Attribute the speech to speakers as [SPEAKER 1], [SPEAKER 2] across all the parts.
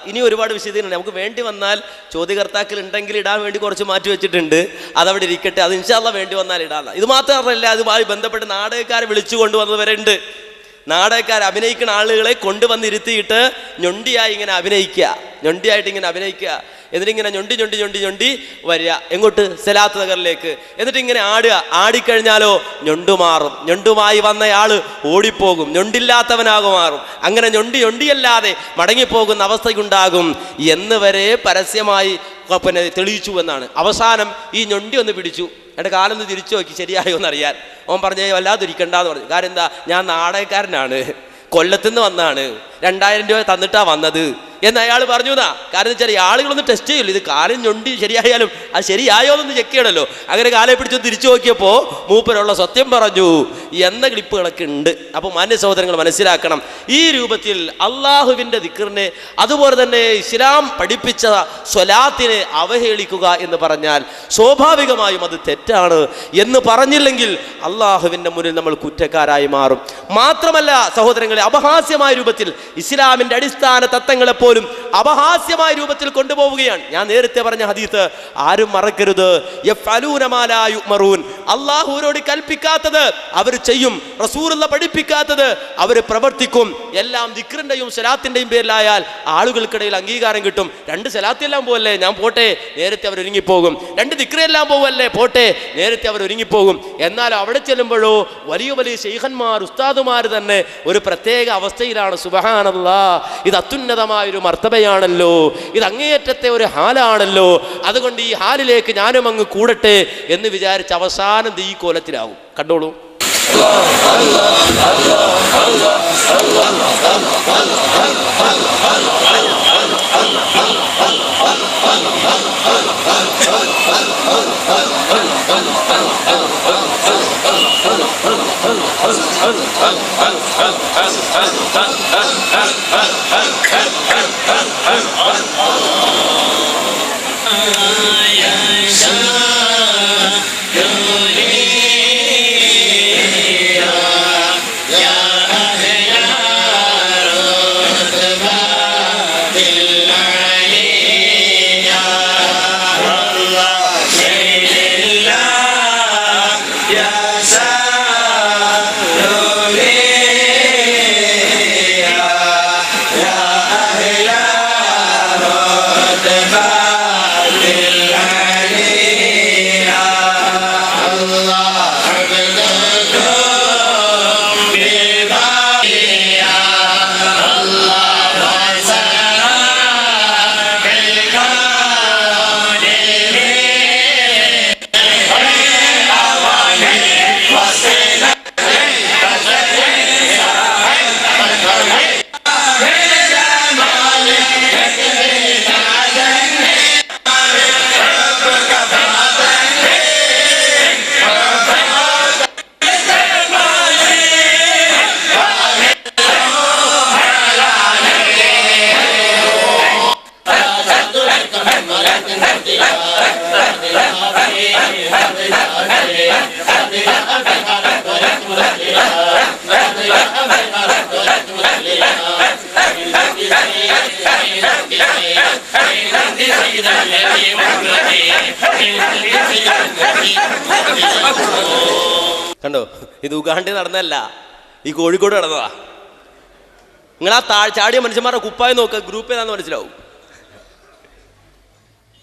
[SPEAKER 1] ഇനി ഒരുപാട് വിശദീകരണം നമുക്ക് വേണ്ടി വന്നാൽ ചോദ്യകർത്താക്കൾ ഉണ്ടെങ്കിൽ ഇടാൻ വേണ്ടി കുറച്ച് മാറ്റി വെച്ചിട്ടുണ്ട്. അതവിടെ ഇരിക്കട്ടെ, അത് ഇൻഷാ അല്ലാഹ് വേണ്ടി വന്നാൽ ഇടാം. ഇത് മാത്രമല്ല, അതുമായി ബന്ധപ്പെട്ട് നാടകക്കാരെ വിളിച്ചു കൊണ്ടുവന്നവരെ ഉണ്ട്. നാടകക്കാർ അഭിനയിക്കുന്ന ആളുകളെ കൊണ്ടുവന്നിരുത്തിയിട്ട് ഞൊണ്ടിയായി ഇങ്ങനെ അഭിനയിക്കുക, ഞൊണ്ടിയായിട്ട് ഇങ്ങനെ അഭിനയിക്കുക. എന്നിട്ടിങ്ങനെ ഞൊണ്ടി ഞൊണ്ടി ഞൊണ്ടി ഞൊണ്ടി വരിക എങ്ങോട്ട്? സലാത്ത് നഗറിലേക്ക്. എന്നിട്ട് ഇങ്ങനെ ആടുക. ആടിക്കഴിഞ്ഞാലോ ഞൊണ്ടുമാറും. ഞൊണ്ടുമായി വന്നയാള് ഓടിപ്പോകും, ഞൊണ്ടില്ലാത്തവനാകും മാറും. അങ്ങനെ ഞൊണ്ടിയല്ലാതെ മടങ്ങിപ്പോകുന്ന അവസ്ഥയുണ്ടാകും എന്ന് വരെ പരസ്യമായി തെളിയിച്ചു എന്നാണ്. അവസാനം ഈ ഞൊണ്ടി ഒന്ന് പിടിച്ചു, എൻ്റെ കാലൊന്ന് തിരിച്ചു നോക്കി ശരിയായോ എന്നറിയാൻ. അവൻ പറഞ്ഞേ വല്ലാതിരിക്കണ്ടെന്ന് പറഞ്ഞു. കാരണം എന്താ, ഞാൻ നാടകക്കാരനാണ്, കൊല്ലത്തുനിന്ന് വന്നാണ്, 2000 രൂപ തന്നിട്ടാ വന്നത് എന്ന് അയാൾ പറഞ്ഞു എന്നാ. കാരണം വെച്ചാൽ ആളുകളൊന്നും ടെസ്റ്റ് ചെയ്യില്ല, ഇത് കാലം ഞൊണ്ടി ശരിയായാലും അത് ശരിയായോ എന്നൊന്ന് ചെക്ക് ചെയ്യണമല്ലോ. അങ്ങനെ കാലെ പിടിച്ചൊന്ന് തിരിച്ചു നോക്കിയപ്പോൾ മൂപ്പരുള്ള സത്യം പറഞ്ഞു എന്ന ക്ലിപ്പുകളൊക്കെ ഉണ്ട്. അപ്പോൾ മാന്യ സഹോദരങ്ങൾ മനസ്സിലാക്കണം, ഈ രൂപത്തിൽ അള്ളാഹുവിൻ്റെ ദിക്റിനെ അതുപോലെ തന്നെ ഇസ്ലാം പഠിപ്പിച്ച സ്വലാത്തിനെ അവഹേളിക്കുക എന്ന് പറഞ്ഞാൽ സ്വാഭാവികമായും അത് തെറ്റാണ് എന്ന് പറഞ്ഞില്ലെങ്കിൽ അള്ളാഹുവിൻ്റെ മുന്നിൽ നമ്മൾ കുറ്റക്കാരായി മാറും. മാത്രമല്ല സഹോദരങ്ങളെ, അപഹാസ്യമായ രൂപത്തിൽ ഇസ്ലാമിൻ്റെ അടിസ്ഥാന തത്വങ്ങളെപ്പോലും അപഹാസ്യമായ രൂപത്തിൽ കൊണ്ടുപോവുകയാണ്. ഞാൻ നേരത്തെ പറഞ്ഞ ഹദീസ് ആരും മറക്കരുത്. യഫ്അലൂന മാ ലാ യുഅ്മറൂൻ, അല്ലാഹുവോട് കൽപ്പിക്കാത്തത് അവർ ചെയ്യും, റസൂലുള്ള പഠിപ്പിക്കാത്തത് അവർ പ്രവർത്തിക്കും. എല്ലാം ദിക്റിന്റെയും സലാത്തിന്റെയും പേരിലായാൽ ആളുകൾക്കിടയിൽ അംഗീകാരം കിട്ടും. 2 സലാത്തെല്ലാം പോവല്ലേ, ഞാൻ പോട്ടെ, നേരത്തെ അവർ ഒരുങ്ങിപ്പോകും. 2 ദിക്റെല്ലാം പോവല്ലേ, പോട്ടെ, നേരത്തെ അവർ ഒരുങ്ങിപ്പോകും. എന്നാൽ അവിടെ ചെല്ലുമ്പോഴോ വലിയ വലിയ ശൈഖന്മാർ ഉസ്താദുമാർ തന്നെ ഒരു പ്രത്യേക അവസ്ഥയിലാണ്. സുബ്ഹാനല്ലാഹ്, ഇത് അത്യുന്നതമായൊരു മർത്തബയാണല്ലോ, ഇത് അങ്ങേയറ്റത്തെ ഒരു ഹാലാണല്ലോ, അതുകൊണ്ട് ഈ ഹാലിലേക്ക് ഞാനും അങ്ങ് കൂടട്ടെ എന്ന് വിചാരിച്ച് അവസാനം ഈ കോലത്തിലാവും. കണ്ടോളൂ. കണ്ടോ, ഇത് ഉഗാണ്ടിൽ നടന്നല്ല, ഈ കോഴിക്കോട് നടന്നതാ. നിങ്ങൾ ആ ചാടിയ മനുഷ്യന്മാരുടെ കുപ്പായി നോക്കുക, ഗ്രൂപ്പ് ഏതാന്ന് മനസ്സിലാവും.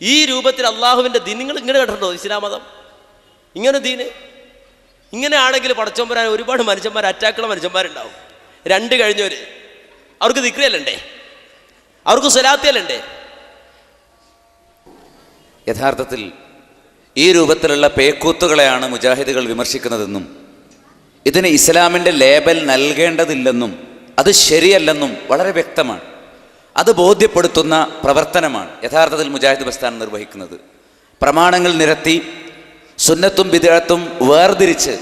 [SPEAKER 1] ഈ രൂപത്തിൽ അള്ളാഹുവിൻ്റെ ദീൻ നിങ്ങൾ ഇങ്ങനെ കേട്ടിട്ടുണ്ടോ? ഇസ്ലാം മതം ഇങ്ങനെ ദീന് ഇങ്ങനെ ആണെങ്കിൽ പടച്ചോമ്പരാൻ ഒരുപാട് മനുഷ്യന്മാർ, അറ്റാക്കുള്ള മനുഷ്യന്മാരുണ്ടാവും. 2 കഴിഞ്ഞവർ, അവർക്ക് ദിക്റയല്ലേ, അവർക്ക് സ്വലാത്തല്ലേ.
[SPEAKER 2] യഥാർത്ഥത്തിൽ ഈ രൂപത്തിലുള്ള പേക്കൂത്തുകളെയാണ് മുജാഹിദുകൾ വിമർശിക്കുന്നതെന്നും ഇതിന് ഇസ്ലാമിൻ്റെ ലേബൽ നൽകേണ്ടതില്ലെന്നും അത് ശരിയല്ലെന്നും വളരെ വ്യക്തമാണ്. അത് ബോധ്യപ്പെടുത്തുന്ന പ്രവർത്തനമാണ് യഥാർത്ഥത്തിൽ മുജാഹിദ് പ്രസ്ഥാനം നിർവഹിക്കുന്നത്. പ്രമാണങ്ങൾ നിരത്തി സുന്നത്തും ബിദ്അത്തും വേർതിരിച്ച്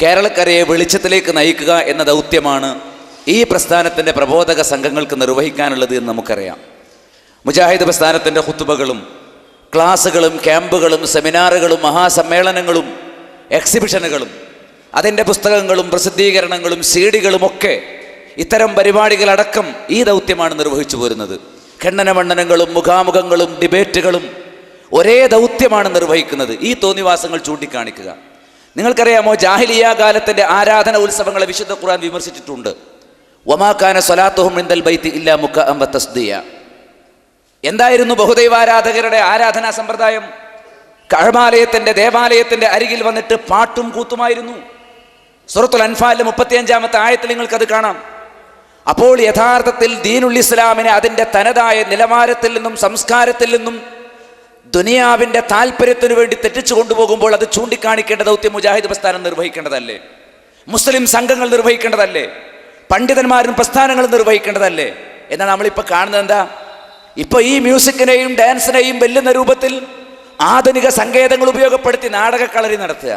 [SPEAKER 2] കേരളക്കരയെ വെളിച്ചത്തിലേക്ക് നയിക്കുക എന്ന ദൗത്യമാണ് ഈ പ്രസ്ഥാനത്തിൻ്റെ പ്രബോധക സംഘങ്ങൾക്ക് നിർവഹിക്കാനുള്ളത് എന്ന് നമുക്കറിയാം. മുജാഹിദ് പ്രസ്ഥാനത്തിൻ്റെ ഖുതുബകളും ക്ലാസ്സുകളും ക്യാമ്പുകളും സെമിനാറുകളും മഹാസമ്മേളനങ്ങളും എക്സിബിഷനുകളും അതിൻ്റെ പുസ്തകങ്ങളും പ്രസിദ്ധീകരണങ്ങളും CD കളുമൊക്കെ ഇത്തരം പരിപാടികളടക്കം ഈ ദൗത്യമാണ് നിർവഹിച്ചു പോരുന്നത്. ഖണ്ഡനമണ്ഡനങ്ങളും മുഖാമുഖങ്ങളും ഡിബേറ്റുകളും ഒരേ ദൗത്യമാണ് നിർവഹിക്കുന്നത്. ഈ തോന്നിവാസങ്ങൾ ചൂണ്ടിക്കാണിക്കുക. നിങ്ങൾക്കറിയാമോ, ജാഹിലിയ കാലത്തിന്റെ ആരാധന ഉത്സവങ്ങളെ വിശുദ്ധ ഖുർആൻ വിമർശിച്ചിട്ടുണ്ട്. വമാ കാന സ്വലാത്തുഹും ഇൻദൽ ബൈത്തി ഇല്ലാ മുക്കഅം വതസ്ദിയ. എന്തായിരുന്നു ബഹുദൈവാരാധകരുടെ ആരാധനാ സമ്പ്രദായം? കഅബാലയത്തിന്റെ ദേവാലയത്തിന്റെ അരികിൽ വന്നിട്ട് പാട്ടും കൂത്തുമായിരുന്നു. സൂറത്തുൽ അൻഫാലിലെ 35-ാമത്തെ ആയത്തിൽ നിങ്ങൾക്കത് കാണാം. അപ്പോൾ യഥാർത്ഥത്തിൽ ദീനുൽ ഇസ്ലാമിനെ അതിൻ്റെ തനതായ നിലവാരത്തിൽ നിന്നും സംസ്കാരത്തിൽ നിന്നും ദുനിയാവിൻ്റെ താല്പര്യത്തിനു വേണ്ടി തെറ്റിച്ചു കൊണ്ടുപോകുമ്പോൾ അത് ചൂണ്ടിക്കാണിക്കേണ്ട ദൗത്യം മുജാഹിദ് പ്രസ്ഥാനം നിർവഹിക്കേണ്ടതല്ലേ? മുസ്ലിം സംഘങ്ങൾ നിർവഹിക്കേണ്ടതല്ലേ? പണ്ഡിതന്മാരും പ്രസ്ഥാനങ്ങളും നിർവഹിക്കേണ്ടതല്ലേ? എന്നാൽ നമ്മളിപ്പോൾ കാണുന്നത് എന്താ? ഇപ്പോൾ ഈ മ്യൂസിക്കിനെയും ഡാൻസിനെയും വെല്ലുന്ന രൂപത്തിൽ ആധുനിക സങ്കേതങ്ങൾ ഉപയോഗപ്പെടുത്തി നാടകക്കളരി നടത്തുക.